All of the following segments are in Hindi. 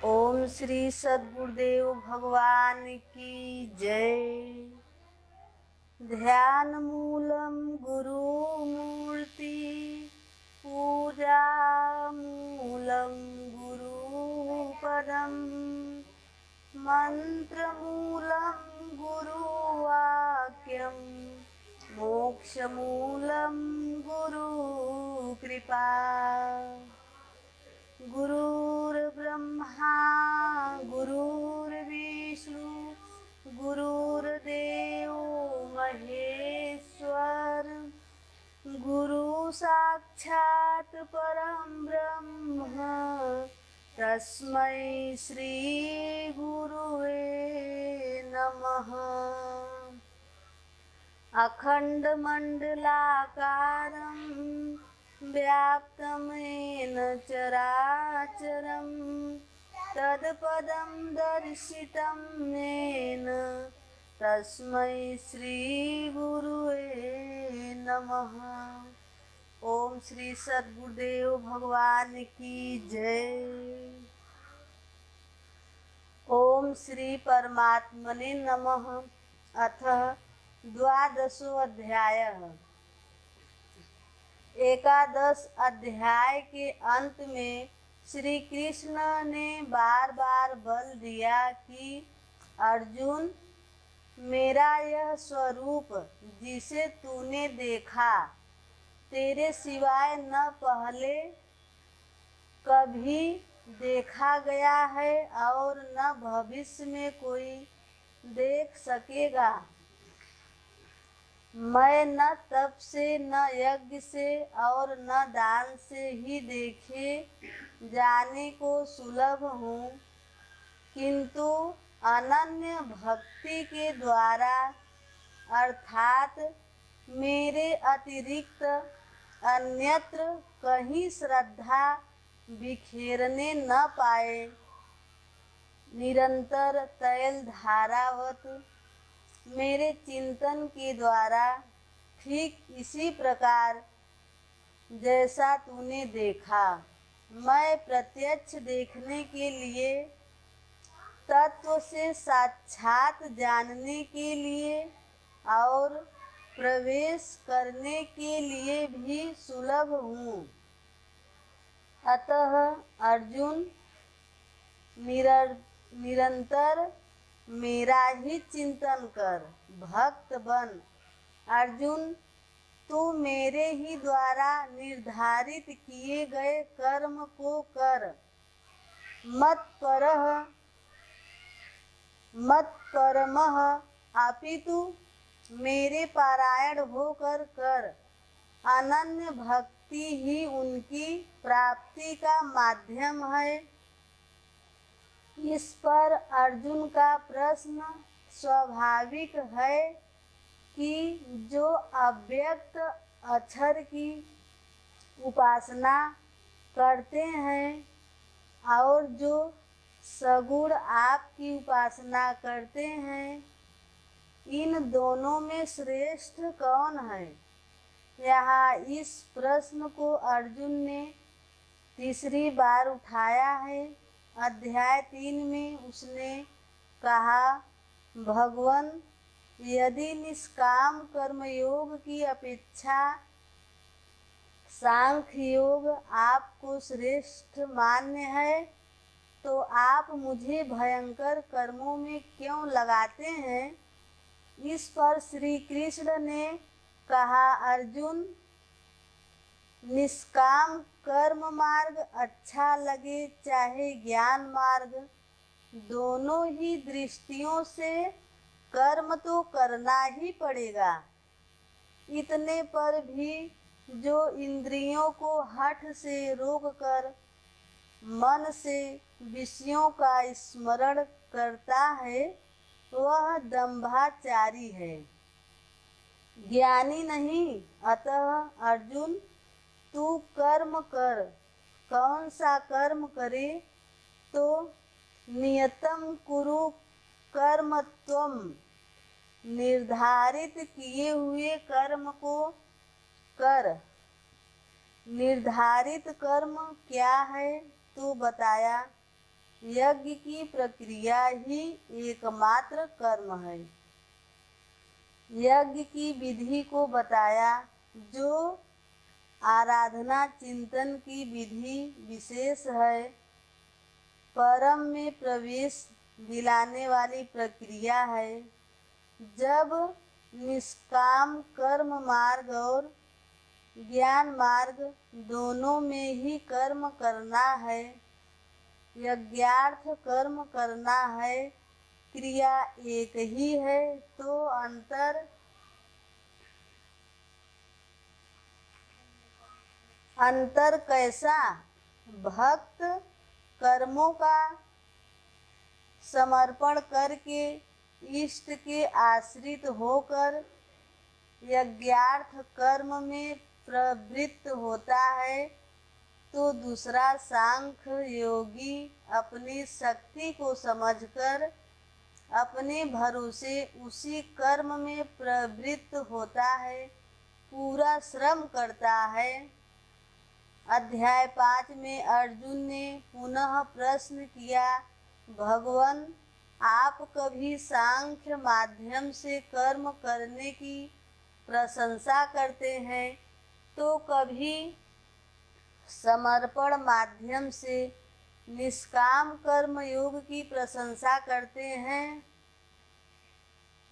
ओम श्री सद्गुरुदेव भगवान की जय। ध्यान मूलम गुरु मूर्ति, पूजा मूलम गुरु पदम, मंत्र मूलम गुरु वाक्यम, मोक्ष मूलम गुरु कृपा। गुरुर्ब्रह्मा गुरुर्विष्णु गुरुर्देवो महेश्वर, गुरु साक्षात् परं ब्रह्म, तस्मै श्री गुरुवे नमः। अखण्डमण्डलाकारं व्याप्तं येन चराचरं, तत्पदं दर्शितं येन तस्मै श्रीगुरुवे नमः। ओम श्री सद्गुरुदेव भगवान की जय। ओम श्री परमात्मने नमः। अथ द्वादशो अध्यायः। एकादश अध्याय के अंत में श्री कृष्ण ने बार बार बल दिया कि अर्जुन, मेरा यह स्वरूप जिसे तूने देखा तेरे सिवाय न पहले कभी देखा गया है और न भविष्य में कोई देख सकेगा। मैं न तप से, न यज्ञ से और न दान से ही देखे जाने को सुलभ हूँ, किंतु अनन्य भक्ति के द्वारा अर्थात मेरे अतिरिक्त अन्यत्र कहीं श्रद्धा बिखेरने न पाए, निरंतर तैल धारावत मेरे चिंतन के द्वारा ठीक इसी प्रकार जैसा तूने देखा, मैं प्रत्यक्ष देखने के लिए, तत्व से साक्षात जानने के लिए और प्रवेश करने के लिए भी सुलभ हूँ। अतः अर्जुन, निरंतर मेरा ही चिंतन कर, भक्त बन। अर्जुन, तू मेरे ही द्वारा निर्धारित किए गए कर्म को कर, मत परमः अपितु मेरे पारायण होकर कर। अनन्य भक्ति ही उनकी प्राप्ति का माध्यम है। इस पर अर्जुन का प्रश्न स्वाभाविक है कि जो अव्यक्त अक्षर की उपासना करते हैं और जो सगुण आप की उपासना करते हैं, इन दोनों में श्रेष्ठ कौन है? यहाँ इस प्रश्न को अर्जुन ने तीसरी बार उठाया है। अध्याय 3 में उसने कहा, भगवान, यदि निष्काम कर्मयोग की अपेक्षा सांख्य योग आपको श्रेष्ठ मान्य है, तो आप मुझे भयंकर कर्मों में क्यों लगाते हैं? इस पर श्री कृष्ण ने कहा, अर्जुन, निष्काम कर्म मार्ग अच्छा लगे चाहे ज्ञान मार्ग, दोनों ही दृष्टियों से कर्म तो करना ही पड़ेगा। इतने पर भी जो इंद्रियों को हठ से रोककर मन से विषयों का स्मरण करता है, वह दंभाचारी है, ज्ञानी नहीं। अतः अर्जुन, तू कर्म कर। कौन सा कर्म करे? तो नियतम कुरु कर्म त्वम, निर्धारित किए हुए कर्म को कर। निर्धारित कर्म क्या है? तू बताया। यज्ञ की प्रक्रिया ही एकमात्र कर्म है। यज्ञ की विधि को बताया, जो आराधना चिंतन की विधि विशेष है। परम में प्रवेश दिलाने वाली प्रक्रिया है। जब निष्काम कर्म मार्ग और ज्ञान मार्ग दोनों में ही कर्म करना है, यज्ञार्थ कर्म करना है, क्रिया एक ही है, तो अंतर कैसा? भक्त कर्मों का समर्पण करके इष्ट के आश्रित होकर यज्ञार्थ कर्म में प्रवृत्त होता है, तो दूसरा सांख्य योगी अपनी शक्ति को समझकर अपने भरोसे उसी कर्म में प्रवृत्त होता है, पूरा श्रम करता है। अध्याय 5 में अर्जुन ने पुनः प्रश्न किया, भगवान, आप कभी सांख्य माध्यम से कर्म करने की प्रशंसा करते हैं, तो कभी समर्पण माध्यम से निष्काम कर्म योग की प्रशंसा करते हैं।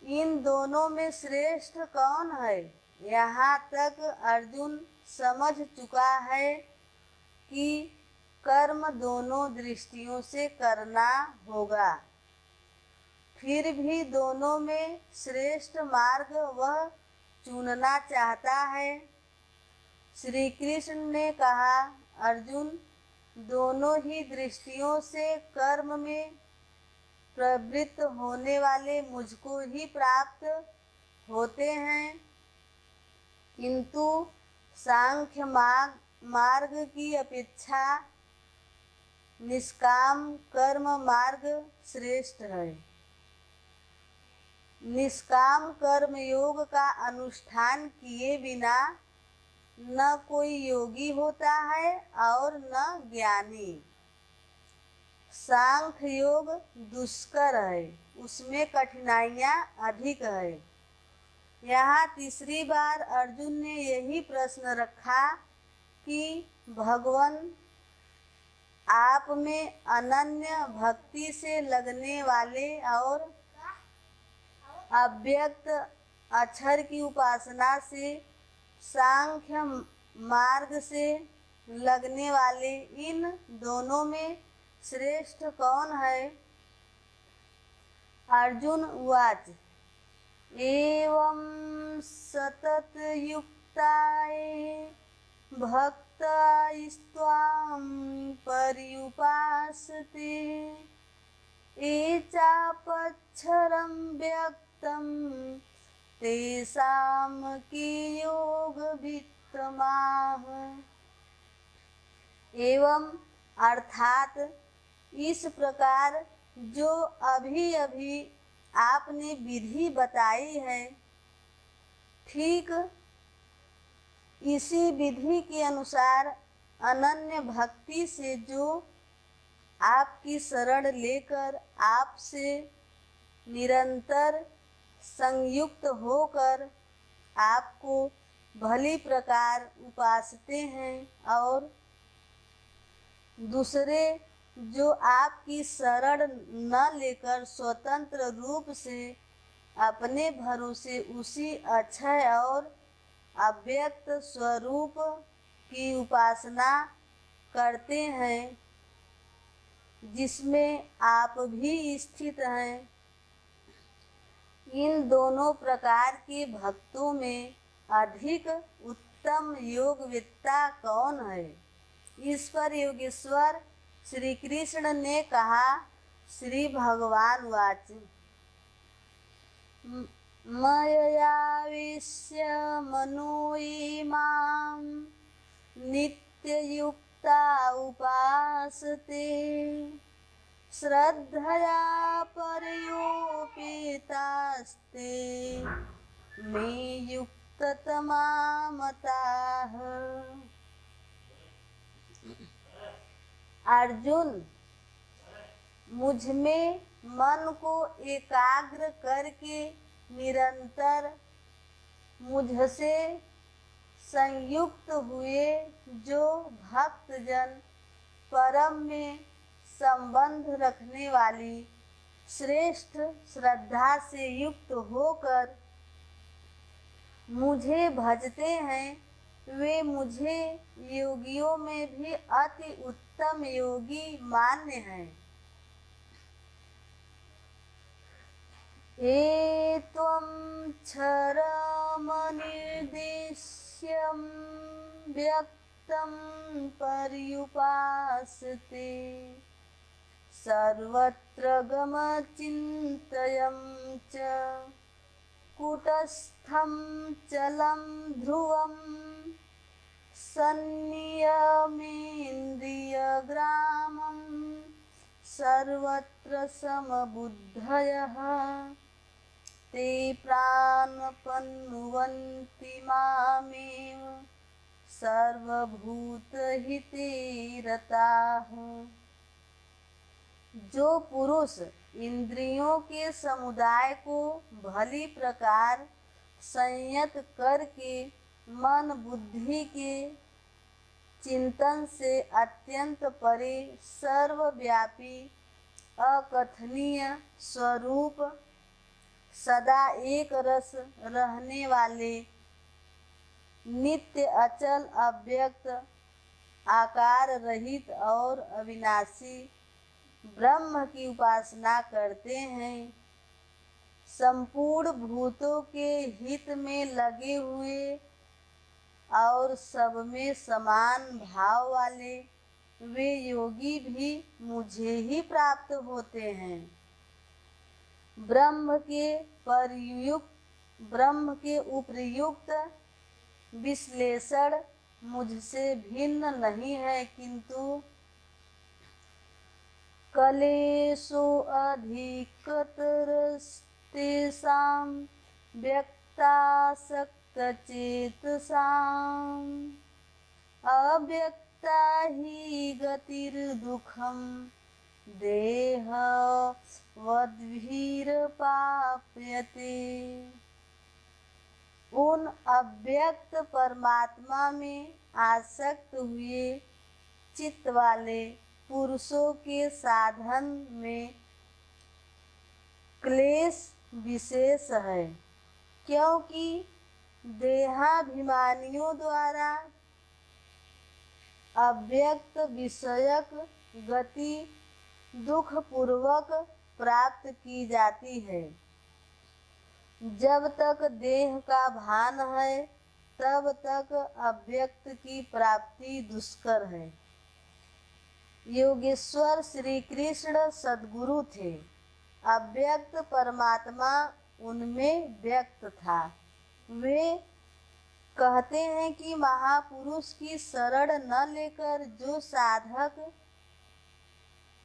इन दोनों में श्रेष्ठ कौन है? यहाँ तक अर्जुन समझ चुका है कि कर्म दोनों दृष्टियों से करना होगा, फिर भी दोनों में श्रेष्ठ मार्ग वह चुनना चाहता है। श्री कृष्ण ने कहा, अर्जुन, दोनों ही दृष्टियों से कर्म में प्रवृत्त होने वाले मुझको ही प्राप्त होते हैं, किंतु सांख्य मार्ग की अपेक्षा निष्काम कर्म मार्ग श्रेष्ठ है। निष्काम कर्म योग का अनुष्ठान किए बिना न कोई योगी होता है और न ज्ञानी। सांख्य योग दुष्कर है, उसमें कठिनाइयाँ अधिक है। यहाँ तीसरी बार अर्जुन ने यही प्रश्न रखा कि भगवान, आप में अनन्य भक्ति से लगने वाले और अव्यक्त अक्षर की उपासना से सांख्य मार्ग से लगने वाले इन दोनों में श्रेष्ठ कौन है? अर्जुन उवाच, एवं सतत युक्ताये भक्तास्त्वां पर्युपासते, ये चापक्षरं व्यक्तं तेषां के योगवित्तमाः। एवं अर्थात इस प्रकार जो अभी अभी आपने विधि बताई है, ठीक इसी विधि के अनुसार अनन्य भक्ति से जो आपकी शरण लेकर आपसे निरंतर संयुक्त होकर आपको भली प्रकार उपासते हैं, और दूसरे जो आपकी शरण न लेकर स्वतंत्र रूप से अपने भरोसे उसी अक्षय और अव्यक्त स्वरूप की उपासना करते हैं, जिसमें आप भी स्थित हैं। इन दोनों प्रकार के भक्तों में अधिक उत्तम योगवेत्ता कौन है? इस पर योगेश्वर श्री कृष्ण ने कहा, श्री भगवान वाच, मय्यावेश्य मनो ये मां नित्ययुक्ता उपासते, श्रद्धया परयोपेतास्ते मे युक्ततमा मताः। अर्जुन, मुझ में मन को एकाग्र करके निरंतर मुझसे संयुक्त हुए जो भक्तजन परम में संबंध रखने वाली श्रेष्ठ श्रद्धा से युक्त होकर मुझे भजते हैं, वे मुझे योगियों में भी अति उत्तम योगी मान्य हैं। ये त्वं क्षरमनिर्देश्यं व्यक्तं पर्युपासते सर्वत्र गमचिन्तयं च कूटस्थं चलं ध्रुवं संनियमेन्द्रियग्रामं सर्वत्र समबुद्धयः ते प्राणपन्नुवन्ति मामेव सर्वभूतहिते रताः। जो पुरुष इंद्रियों के समुदाय को भली प्रकार संयत करके मन बुद्धि के चिंतन से अत्यंत परे सर्वव्यापी अकथनीय स्वरूप सदा एक रस रहने वाले नित्य अचल अव्यक्त आकार रहित और अविनाशी ब्रह्म की उपासना करते हैं, संपूर्ण भूतों के हित में लगे हुए और सब में समान भाव वाले वे योगी भी मुझे ही प्राप्त होते हैं। ब्रह्म के उपर्युक्त विश्लेषण मुझसे भिन्न नहीं है, किंतु कलेषु अधिकतरस्तेषां व्यक्तासक्तचेतसाम् अव्यक्ता हि गतिर्दुःखं देहवद्भिर्पाप्यते। उन अव्यक्त परमात्मा में आसक्त हुए चित्त वाले पुरुषों के साधन में क्लेश विशेष है, क्योंकि देहाभिमानियों द्वारा अव्यक्त विषयक गति दुख पूर्वक प्राप्त की जाती है। जब तक देह का भान है तब तक अव्यक्त की प्राप्ति दुष्कर है। योगेश्वर श्री कृष्ण सद्गुरु थे, अव्यक्त परमात्मा उनमें व्यक्त था। वे कहते हैं कि महापुरुष की शरण न लेकर जो साधक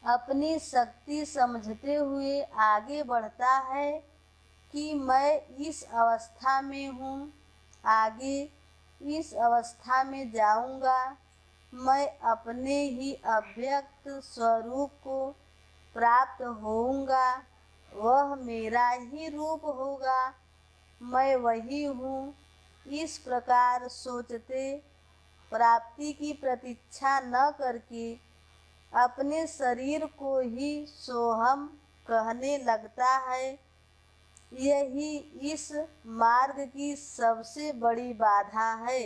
अपनी शक्ति समझते हुए आगे बढ़ता है कि मैं इस अवस्था में हूँ, आगे इस अवस्था में जाऊँगा, मैं अपने ही अव्यक्त स्वरूप को प्राप्त होऊंगा, वह मेरा ही रूप होगा, मैं वही हूँ, इस प्रकार सोचते प्राप्ति की प्रतीक्षा न करके अपने शरीर को ही सोहम कहने लगता है। यही इस मार्ग की सबसे बड़ी बाधा है।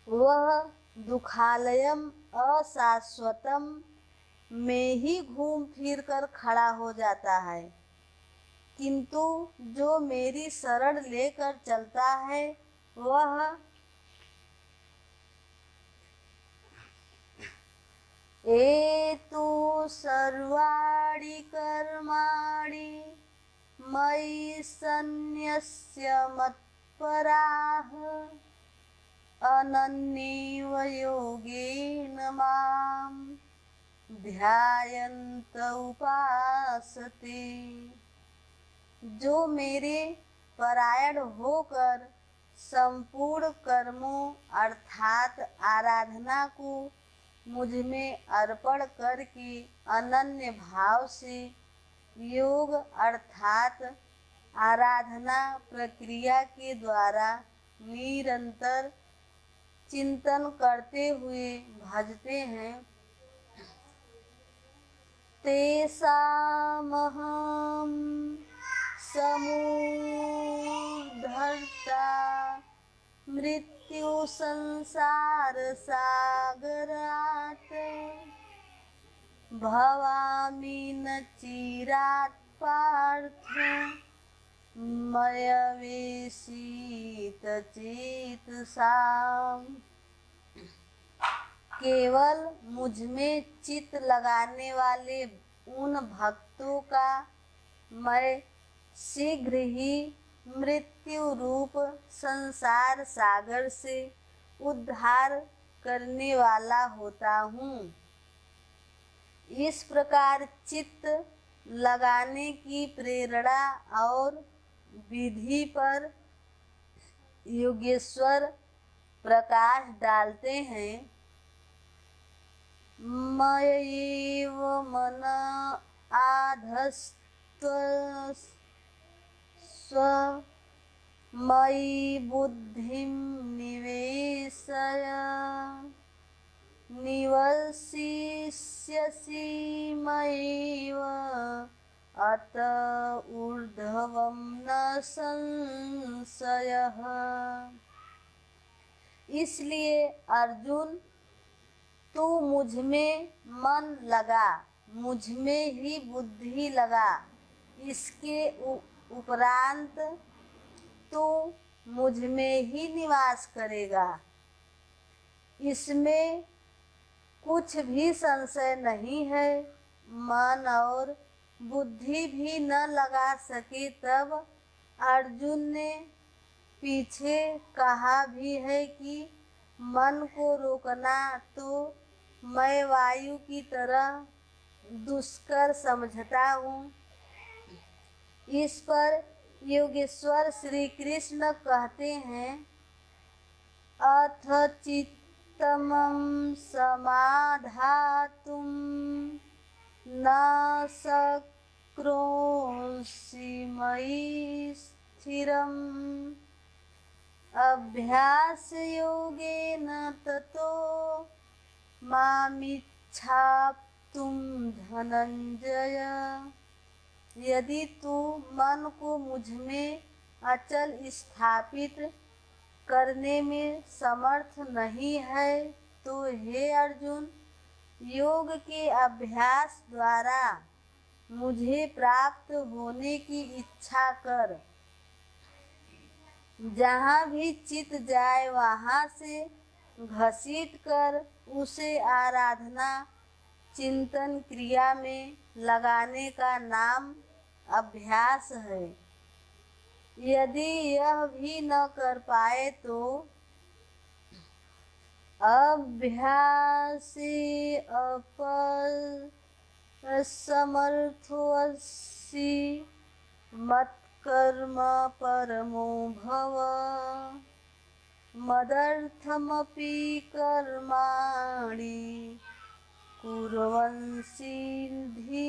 वह दुखालयम अशाश्वतम में ही घूम फिर कर खड़ा हो जाता है, किंतु जो मेरी शरण लेकर चलता है वह एतु सर्वाणि कर्माणि मयि सन्न्यस्य मत्पराः अनन्येव योगेन मां ध्यायन्त उपासते। जो मेरे परायण होकर संपूर्ण कर्मों अर्थात आराधना को मुझ में अर्पण करके अनन्य भाव से योग अर्थात आराधना प्रक्रिया के द्वारा निरंतर चिंतन करते हुए भजते हैं, तेषामहं समुद्धर्ता मृत्यु संसार सागरात् भवामि न चिरात् पार्थ मयवेशितचेतसाम्। केवल मुझ में चित्त लगाने वाले उन भक्तों का मैं शीघ्र ही मृत्यु रूप संसार सागर से उद्धार करने वाला होता हूँ। इस प्रकार चित्त लगाने की प्रेरणा और विधि पर योगेश्वर प्रकाश डालते हैं। मयैव मन आधत्स्व मयि बुद्धिं निवेशय निवसिष्यसि मयैव अत ऊर्ध्वं न संशयः। इसलिए अर्जुन, तू मुझ में मन लगा, मुझ में ही बुद्धि लगा, इसके उपरांत तू मुझ में ही निवास करेगा, इसमें कुछ भी संशय नहीं है। मन और बुद्धि भी न लगा सके तब अर्जुन ने पीछे कहा भी है कि मन को रोकना तो मैं वायु की तरह दुष्कर समझता हूँ। इस पर योगेश्वर श्री कृष्ण कहते हैं, अथ चित्तमं समाधातुं न शक्नोषि मयि स्थिरम् अभ्यासयोगेन ततो मामिच्छाप्तुं धनंजय। यदि तू मन को मुझ में अचल स्थापित करने में समर्थ नहीं है तो हे अर्जुन, योग के अभ्यास द्वारा मुझे प्राप्त होने की इच्छा कर। जहाँ भी चित जाए वहाँ से घसीट कर उसे आराधना चिंतन क्रिया में लगाने का नाम अभ्यास है। यदि यह भी न कर पाए तो अभ्यासे अपसमर्थोऽसि मत्कर्म परमो भव मदर्थमपि कर्माणि कुर्वन् सिद्धिमवाप्स्यसि।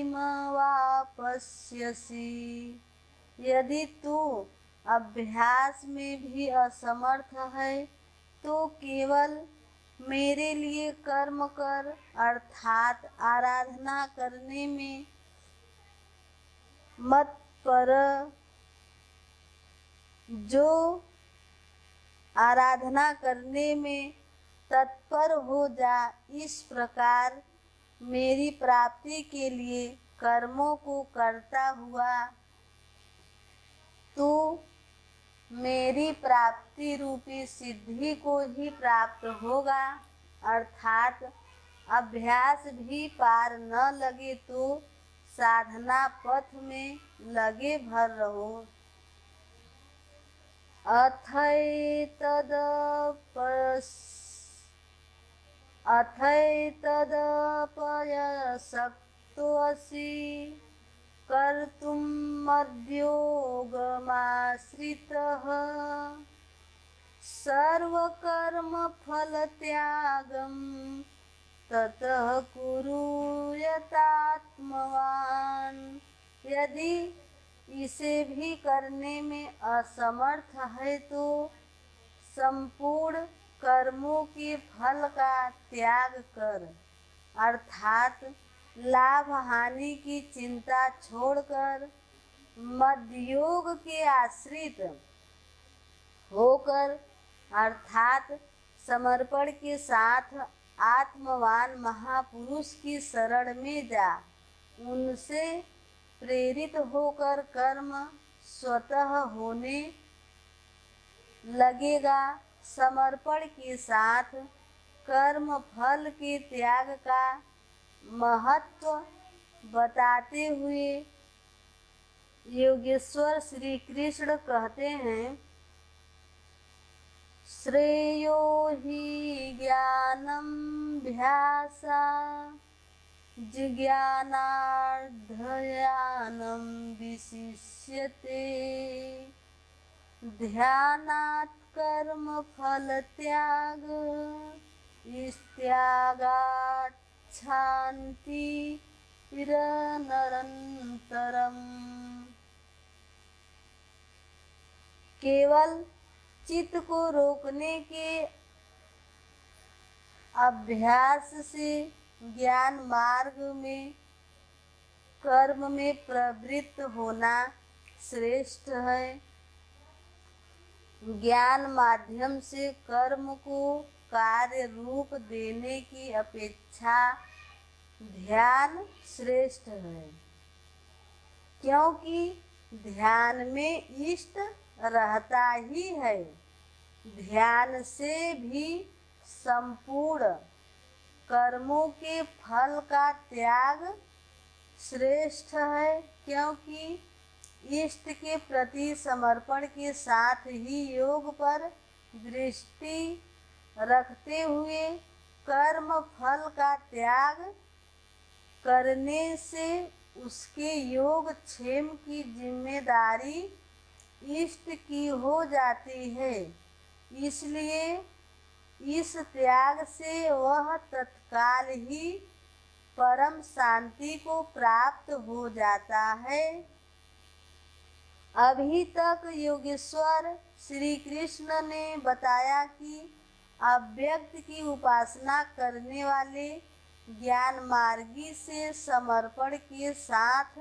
यदि तू अभ्यास में भी असमर्थ है तो केवल मेरे लिए कर्म कर, अर्थात आराधना करने में मत पर। जो आराधना करने में तत्पर हो जा। इस प्रकार मेरी प्राप्ति के लिए कर्मों को करता हुआ तू मेरी प्राप्ति रूपी सिद्धि को ही प्राप्त होगा। अर्थात अभ्यास भी पार न लगे तो साधना पथ में लगे भर रहो। अथैतदपयशक्तोऽसि कर्तुं मद्योगमाश्रितः सर्वकर्मफलत्यागं ततः कुरु यतात्मवान। यदि इसे भी करने में असमर्थ है तो संपूर्ण कर्मों के फल का त्याग कर, अर्थात लाभ हानि की चिंता छोड़कर मध्ययोग के आश्रित होकर, अर्थात समर्पण के साथ आत्मवान महापुरुष की शरण में जा। उनसे प्रेरित होकर कर्म स्वतः होने लगेगा। समर्पण के साथ कर्म फल के त्याग का महत्व बताते हुए योगेश्वर श्री कृष्ण कहते हैं, श्रेयो हि ज्ञानमभ्यासा जिज्ञानार्थयानं विशिष्यते। ध्यानात् कर्म फल त्याग इत्यागात् शान्तिरनन्तरम्। केवल चित्त को रोकने के अभ्यास से ज्ञान मार्ग में कर्म में प्रवृत्त होना श्रेष्ठ है। ज्ञान माध्यम से कर्म को कार्य रूप देने की अपेक्षा ध्यान श्रेष्ठ है, क्योंकि ध्यान में इष्ट रहता ही है। ध्यान से भी संपूर्ण कर्मों के फल का त्याग श्रेष्ठ है, क्योंकि इष्ट के प्रति समर्पण के साथ ही योग पर दृष्टि रखते हुए कर्म फल का त्याग करने से उसके योग क्षेम की जिम्मेदारी इष्ट की हो जाती है। इसलिए इस त्याग से वह तत्काल ही परम शांति को प्राप्त हो जाता है। अभी तक योगेश्वर श्री कृष्ण ने बताया कि अव्यक्त की उपासना करने वाले ज्ञान मार्गी से समर्पण के साथ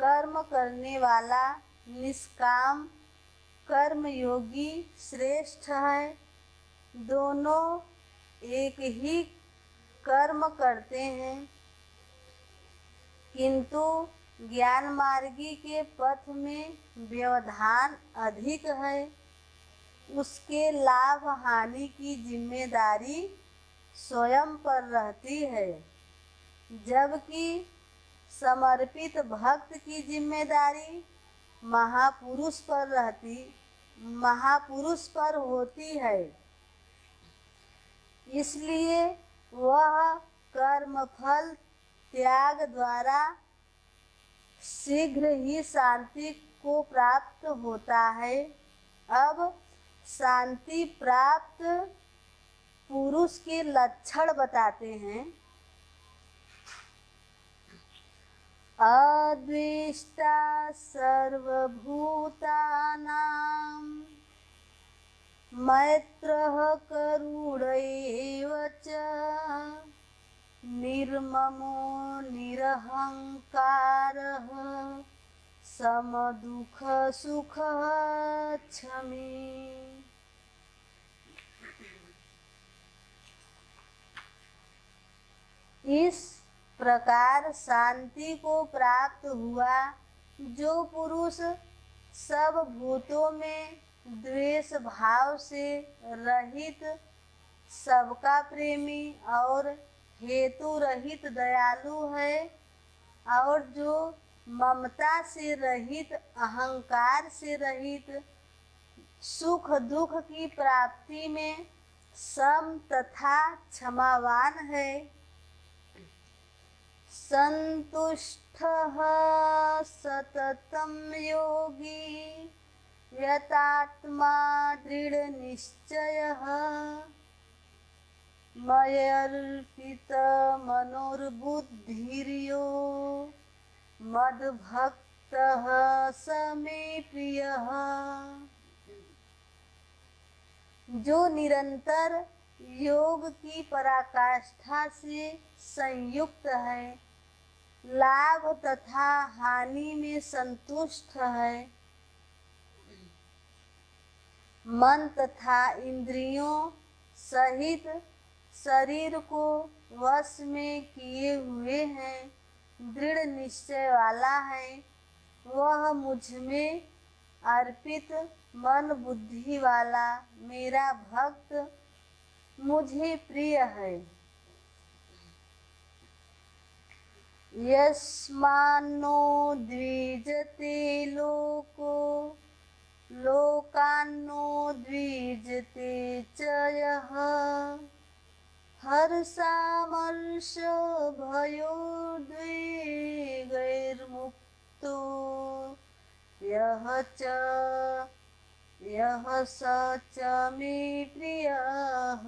कर्म करने वाला निष्काम कर्मयोगी श्रेष्ठ है। दोनों एक ही कर्म करते हैं, किंतु ज्ञान मार्गी के पथ में व्यवधान अधिक है। उसके लाभ हानि की जिम्मेदारी स्वयं पर रहती है, जबकि समर्पित भक्त की जिम्मेदारी महापुरुष पर होती है। इसलिए वह कर्मफल त्याग द्वारा शीघ्र ही शांति को प्राप्त होता है। अब शांति प्राप्त पुरुष के लक्षण बताते हैं। अद्वेष्टा सर्वभूतानां मैत्रः करुण एव च निर्ममो निरहंकारः समदुःखसुखः क्षमी। इस प्रकार शांति को प्राप्त हुआ जो पुरुष सब भूतों में द्वेष भाव से रहित, सबका प्रेमी और हेतु रहित दयालु है, और जो ममता से रहित, अहंकार से रहित, सुख दुख की प्राप्ति में सम तथा क्षमावान है। संतुष्टः सततं योगी यतात्मा दृढ़ निश्चयः मयर्पित मनोर्बुद्धिर्यो मद्भक्तः स मे प्रियः। जो निरंतर योग की पराकाष्ठा से संयुक्त है, लाभ तथा हानि में संतुष्ट है, मन तथा इंद्रियों सहित शरीर को वश में किए हुए हैं, दृढ़ निश्चय वाला है, वह मुझ में अर्पित मन बुद्धि वाला मेरा भक्त मुझे प्रिय है। यस्मान्नो द्विजते लोको लोकान्नो द्विजते च यः हर्षामर्ष भयोद्वेगैर्मुक्तो यः स च मे प्रियः।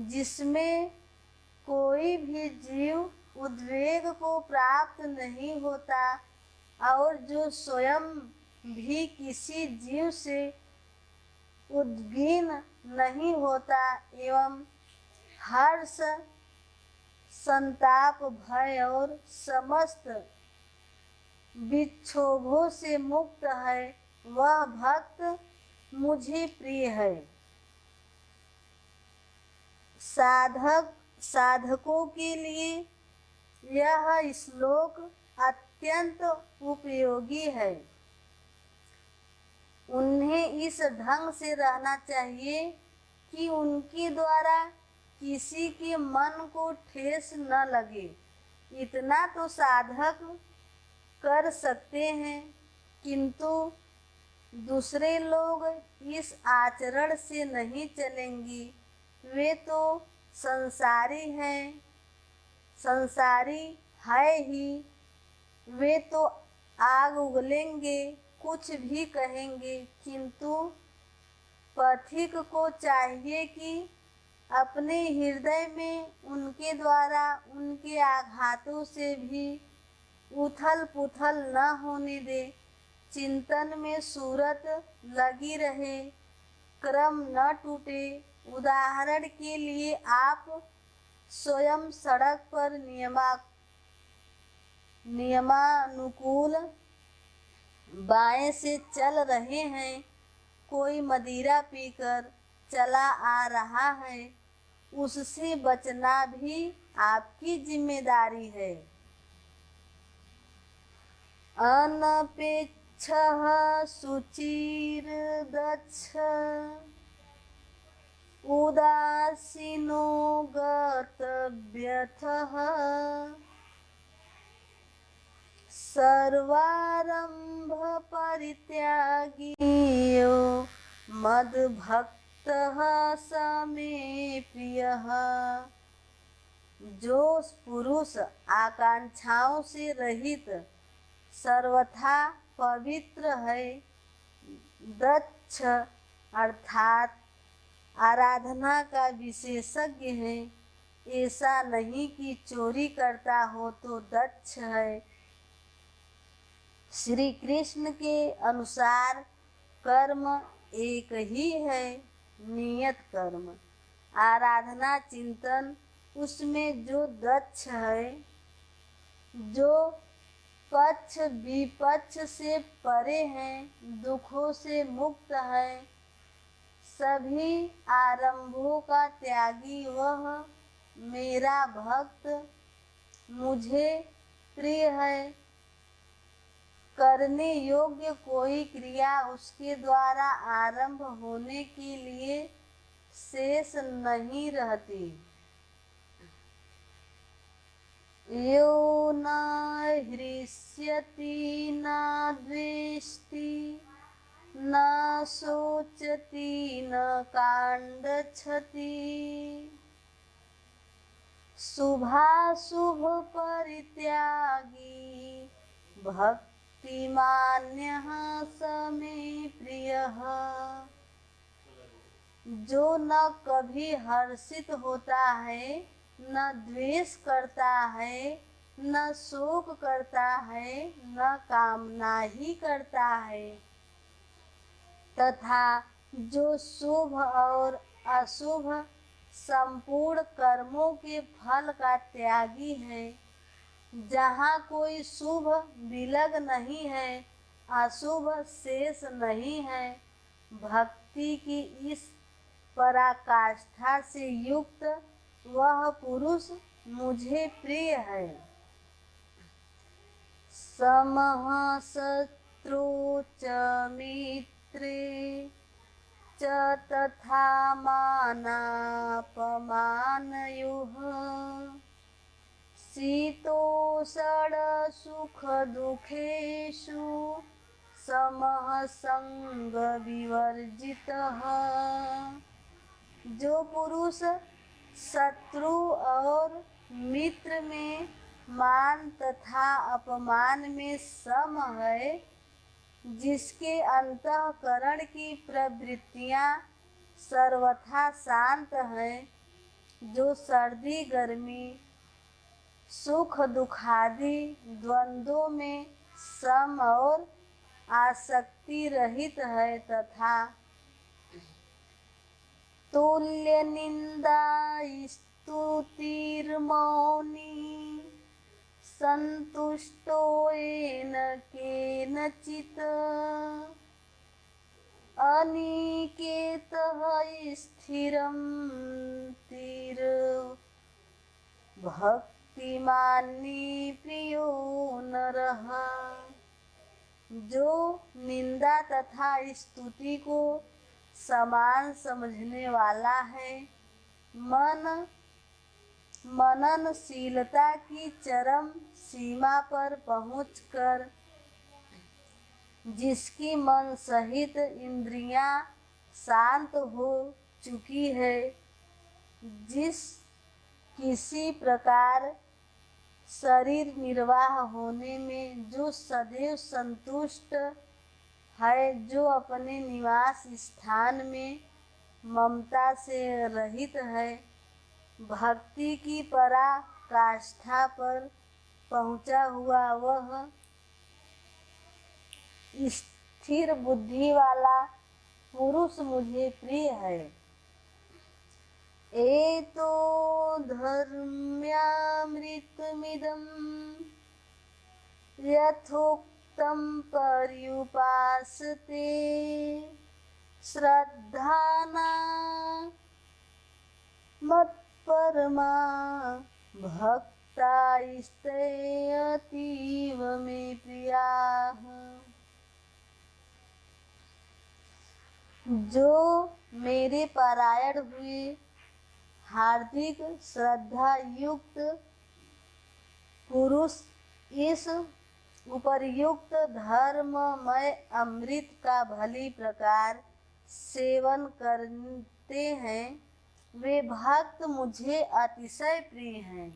जिसमें कोई भी जीव उद्वेग को प्राप्त नहीं होता और जो स्वयं भी किसी जीव से उद्विग्न नहीं होता एवं हर्ष, संताप, भय और समस्त विक्षोभों से मुक्त है, वह भक्त मुझे प्रिय है। साधकों के लिए यह श्लोक अत्यंत उपयोगी है। उन्हें इस ढंग से रहना चाहिए कि उनके द्वारा किसी के मन को ठेस न लगे। इतना तो साधक कर सकते हैं, किंतु दूसरे लोग इस आचरण से नहीं चलेंगे। वे तो संसारी हैं, संसारी है ही, वे तो आग उगलेंगे, कुछ भी कहेंगे, किंतु पथिक को चाहिए कि अपने हृदय में उनके द्वारा उनके आघातों से भी उथल पुथल न होने दे, चिंतन में सूरत लगी रहे, क्रम न टूटे। उदाहरण के लिए आप स्वयं सड़क पर नियमानुकूल बाएं से चल रहे हैं, कोई मदिरा पीकर चला आ रहा है, उससे बचना भी आपकी जिम्मेदारी है। अनपेक्षः शुचिर्दक्ष उदासीनो गतव्यथः सर्वारंभ परित्यागी यो मद्भक्तः स मे प्रियः। जो पुरुष आकांक्षाओं से रहित सर्वथा पवित्र है, दक्ष अर्थात आराधना का विशेषज्ञ है, ऐसा नहीं कि चोरी करता हो तो दक्ष है। श्री कृष्ण के अनुसार कर्म एक ही है, नियत कर्म। आराधना चिंतन उसमें जो दक्ष है, जो पक्ष विपक्ष से परे हैं, दुखों से मुक्त है, सभी आरंभों का त्यागी, वह मेरा भक्त मुझे प्रिय है। करने योग्य कोई क्रिया उसके द्वारा आरंभ होने के लिए शेष नहीं रहती। यो न हृष्यति न द्वेष्टि न शोचति न काङ्क्षति शुभाशुभ परित्यागी भक्तिमान्यः स मे प्रियः। जो न कभी हर्षित होता है, न द्वेष करता है, न शोक करता है, न कामना ही करता है, तथा जो शुभ और अशुभ संपूर्ण कर्मों के फल का त्यागी है, जहाँ कोई शुभ विलग नहीं है, अशुभ शेष नहीं है, भक्ति की इस पराकाष्ठा से युक्त वह पुरुष मुझे प्रिय है। समः शत्रु च मित्रे च तथा मानापमानयोः शीतोष्ण सुख दुखेषु समः संग विवर्जितः। जो पुरुष शत्रु और मित्र में, मान तथा अपमान में सम है, जिसके अंतःकरण की प्रवृत्तियां सर्वथा शांत हैं, जो सर्दी गर्मी सुख दुखादि द्वंद्वों में सम और आसक्ति रहित है, तथा तुल्य निंदा स्तुतिर्मौनी संतुष्टो येन केनचित् अनिकेतः स्थिरं तीर भक्तिमानी प्रियो नरः। जो निंदा तथा स्तुति को समान समझने वाला है, मननशीलता की चरम सीमा पर पहुंचकर जिसकी मन सहित इंद्रियां शांत हो चुकी है, जिस किसी प्रकार शरीर निर्वाह होने में जो सदैव संतुष्ट है, जो अपने निवास स्थान में ममता से रहित है, भक्ति की पराकाष्ठा पर पहुँचा हुआ वह स्थिर बुद्धि वाला पुरुष मुझे प्रिय है। एतो धर्म्यामृतमिदं यथोक्तं पर्युपासते श्रद्धाना मत्परमा भक्तास्ते अतीव मे प्रियाः। जो मेरे पारायण हुए हार्दिक श्रद्धा युक्त पुरुष इस उपर्युक्त धर्ममय अमृत का भली प्रकार सेवन करते हैं, वे भक्त मुझे अतिशय प्रिय हैं।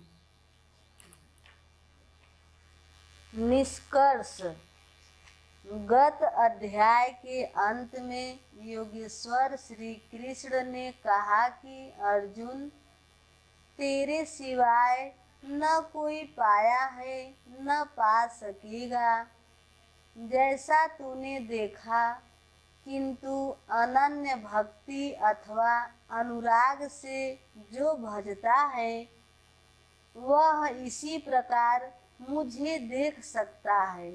निष्कर्ष। गत अध्याय के अंत में योगेश्वर श्री कृष्ण ने कहा कि अर्जुन, तेरे सिवाय न कोई पाया है न पा सकेगा। जैसा तूने देखा, किंतु अनन्य भक्ति अथवा अनुराग से जो भजता है, वह इसी प्रकार मुझे देख सकता है,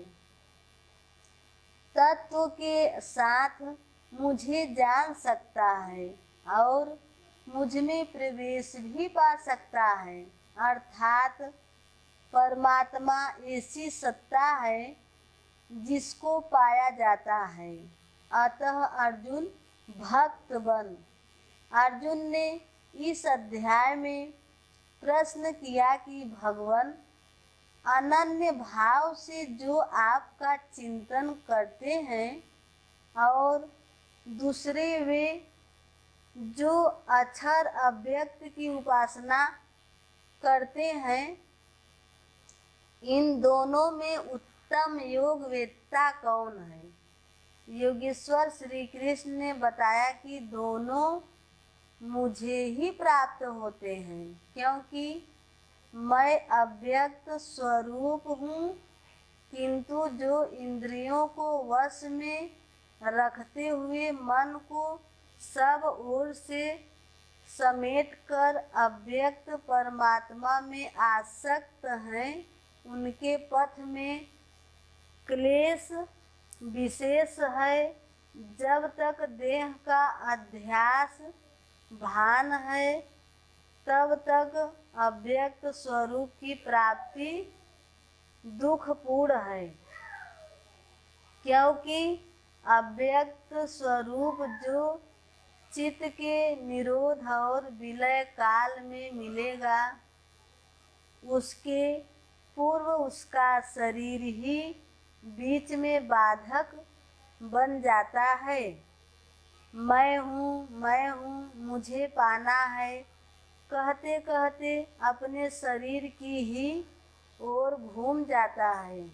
तत्व के साथ मुझे जान सकता है और मुझ में प्रवेश भी पा सकता है। अर्थात परमात्मा ऐसी सत्ता है जिसको पाया जाता है। अतः अर्जुन भक्त बन। अर्जुन ने इस अध्याय में प्रश्न किया कि भगवान, अनन्य भाव से जो आपका चिंतन करते हैं और दूसरे वे जो अक्षर अव्यक्त की उपासना करते हैं, इन दोनों में उत्तम योग वेत्ता कौन है? योगेश्वर श्री कृष्ण ने बताया कि दोनों मुझे ही प्राप्त होते हैं, क्योंकि मैं अव्यक्त स्वरूप हूँ। किंतु जो इंद्रियों को वश में रखते हुए मन को सब ओर से समेटकर अव्यक्त परमात्मा में आसक्त हैं, उनके पथ में क्लेश विशेष है। जब तक देह का अध्यास भान है, तब तक अव्यक्त स्वरूप की प्राप्ति दुखपूर्ण है, क्योंकि अव्यक्त स्वरूप जो चित्त के निरोध और विलय काल में मिलेगा, उसके पूर्व उसका शरीर ही बीच में बाधक बन जाता है। मैं हूँ, मुझे पाना है कहते कहते अपने शरीर की ही ओर घूम जाता है।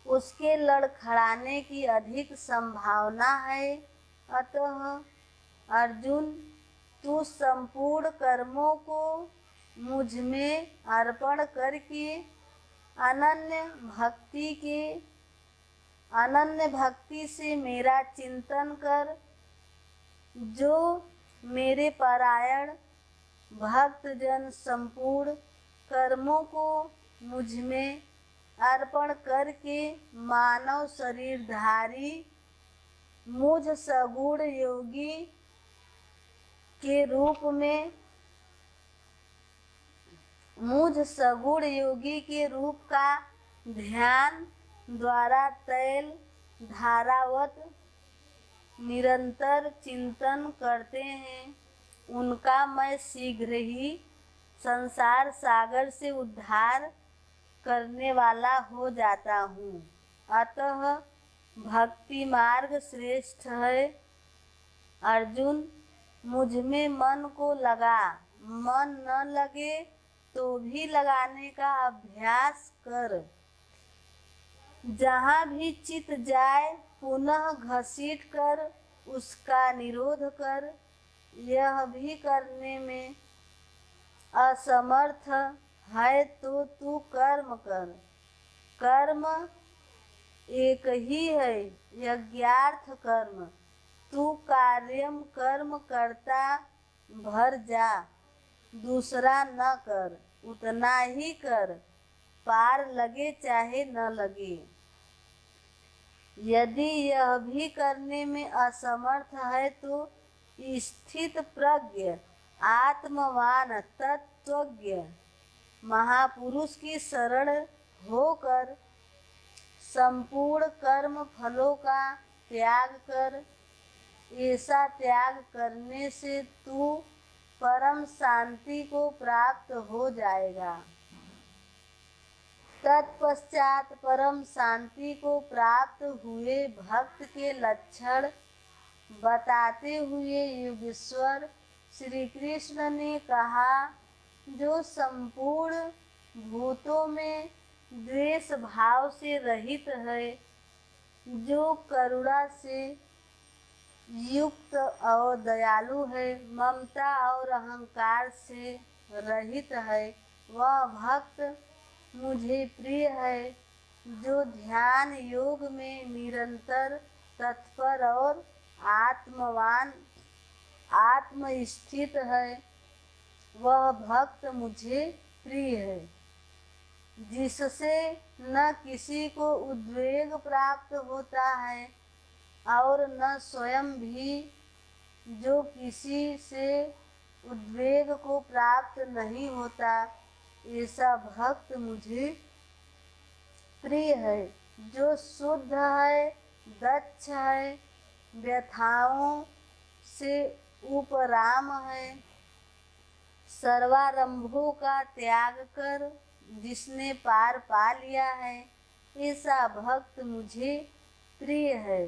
उसके लड़खड़ाने की अधिक संभावना है। अतः अर्जुन, तू संपूर्ण कर्मों को मुझ में अर्पण करके अनन्य भक्ति से मेरा चिंतन कर। जो मेरे परायण भक्तजन संपूर्ण कर्मों को मुझ में अर्पण करके मानव शरीरधारी मुझ सगुण योगी के रूप का ध्यान द्वारा तैल धारावत निरंतर चिंतन करते हैं, उनका मैं शीघ्र ही संसार सागर से उद्धार करने वाला हो जाता हूँ। अतः भक्ति मार्ग श्रेष्ठ है। अर्जुन, मुझ में मन को लगा, मन न लगे तो भी लगाने का अभ्यास कर। जहाँ भी चित जाए पुनः घसीट कर उसका निरोध कर। यह भी करने में असमर्थ है तो तू कर्म कर। कर्म एक ही है, यज्ञार्थ कर्म। तू कार्यम कर्म करता भर जा, दूसरा न कर, उतना ही कर, पार लगे चाहे न लगे। यदि यह भी करने में असमर्थ है तो स्थित प्रज्ञ आत्मवान तत्वज्ञ महापुरुष की शरण होकर संपूर्ण कर्म फलों का त्याग कर। ऐसा त्याग करने से तू परम शांति को प्राप्त हो जाएगा। तत्पश्चात परम शांति को प्राप्त हुए भक्त के लक्षण बताते हुए योगेश्वर श्री कृष्ण ने कहा, जो संपूर्ण भूतों में द्वेष भाव से रहित है, जो करुणा से युक्त और दयालु है, ममता और अहंकार से रहित है, वह भक्त मुझे प्रिय है। जो ध्यान योग में निरंतर तत्पर और आत्मस्थित है, वह भक्त मुझे प्रिय है। जिससे न किसी को उद्वेग प्राप्त होता है और न स्वयं भी जो किसी से उद्वेग को प्राप्त नहीं होता, ऐसा भक्त मुझे प्रिय है। जो शुद्ध है, दक्ष है, व्यथाओं से उपराम है, सर्वारंभों का त्याग कर जिसने पार पा लिया है, ऐसा भक्त मुझे प्रिय है।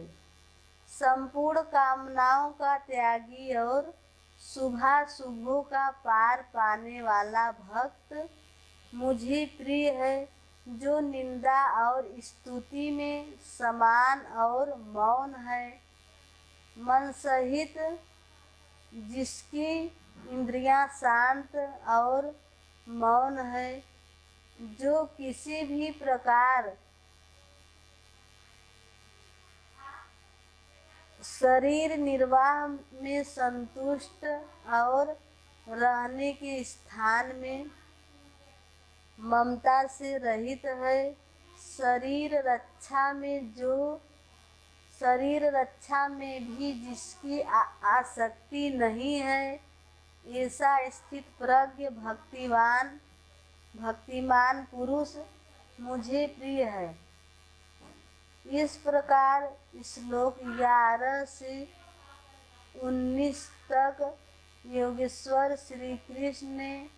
संपूर्ण कामनाओं का त्यागी और शुभाशुभों का पार पाने वाला भक्त मुझे प्रिय है। जो निंदा और स्तुति में समान और मौन है, मन सहित जिसकी इंद्रियां शांत और मौन है, जो किसी भी प्रकार शरीर निर्वाह में संतुष्ट और रहने के स्थान में ममता से रहित है, शरीर रक्षा में भी जिसकी आसक्ति नहीं है, ऐसा स्थित प्रज्ञ भक्तिमान पुरुष मुझे प्रिय है। इस प्रकार श्लोक 11 से 19 तक योगेश्वर श्री कृष्ण ने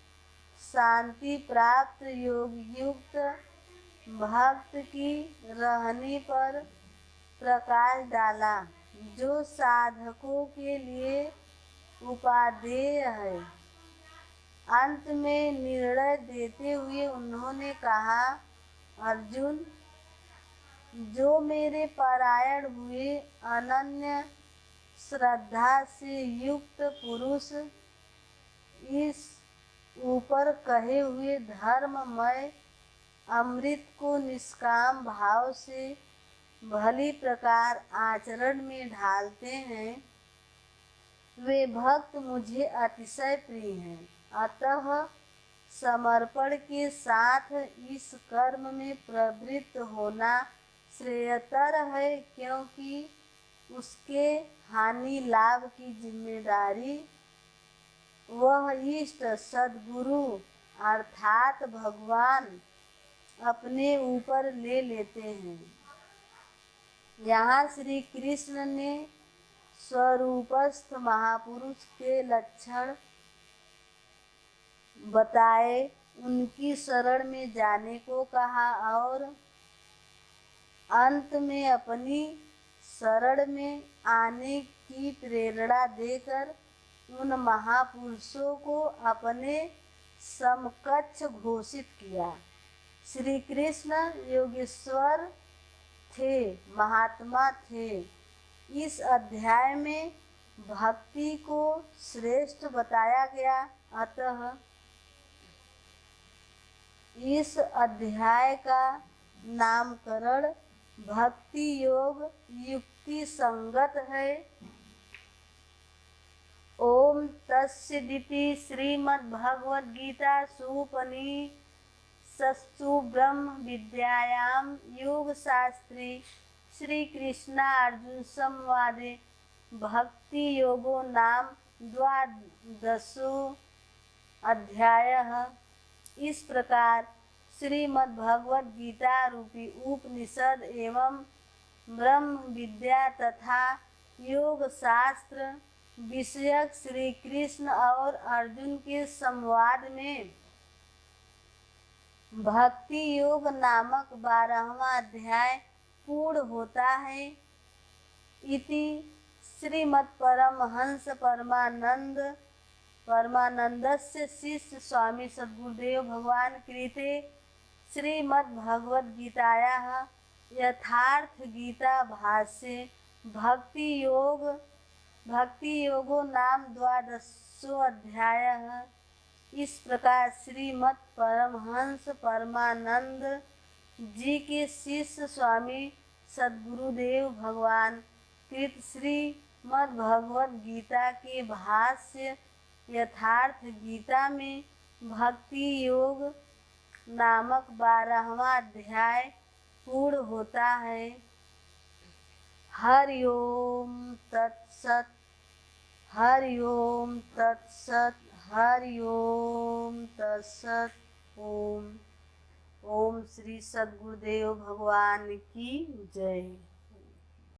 शांति प्राप्त योग युक्त भक्त की रहनी पर प्रकाश डाला, जो साधकों के लिए उपादेय है। अंत में निर्णय देते हुए उन्होंने कहा, अर्जुन, जो मेरे परायण हुए अनन्य श्रद्धा से युक्त पुरुष इस ऊपर कहे हुए धर्ममय अमृत को निष्काम भाव से भली प्रकार आचरण में ढालते हैं, वे भक्त मुझे अतिशय प्रिय हैं। अतः समर्पण के साथ इस कर्म में प्रवृत्त होना श्रेयतर है, क्योंकि उसके हानि लाभ की जिम्मेदारी वह इष्ट सद्गुरु अर्थात भगवान अपने ऊपर ले लेते हैं। यहाँ श्री कृष्ण ने स्वरूपस्थ महापुरुष के लक्षण बताए, उनकी शरण में जाने को कहा और अंत में अपनी शरण में आने की प्रेरणा देकर उन महापुरुषों को अपने समकक्ष घोषित किया। श्री कृष्ण योगेश्वर थे, महात्मा थे। इस अध्याय में भक्ति को श्रेष्ठ बताया गया। अतः इस अध्याय का नामकरण भक्ति योग युक्ति संगत है। ओम तत्सदिति। श्रीमद्भगवद्गीतासूपनिषत्सु ब्रह्म विद्यायां योगशास्त्रे श्रीकृष्णार्जुन संवादे भक्ति योगो नाम 12वां अध्यायः। इस प्रकार श्रीमद्भगवद्गीता रूपी उपनिषद एवं ब्रह्म विद्या तथा योग शास्त्र विषयक श्री कृष्ण और अर्जुन के संवाद में भक्ति योग नामक 12वां अध्याय पूर्ण होता है। इति श्रीमत्परमहंस परमानंदस्य शिष्य स्वामी सद्गुरुदेव भगवान कृते श्रीमद्भगवद्गीतायाः यथार्थ गीता भाष्ये भक्ति योगो नाम 12वां अध्यायः। इस प्रकार श्रीमद् परमहंस परमानंद जी के शिष्य स्वामी सद्गुरुदेव भगवान कृत श्रीमद् भगवद गीता के भाष्य यथार्थ गीता में भक्ति योग नामक 12वां अध्याय पूर्ण होता है। हरि ओम तत्सत। हरि ओम तत्सत। हरि ओम तत्सत। ओम श्री सद्गुरुदेव भगवान की जय।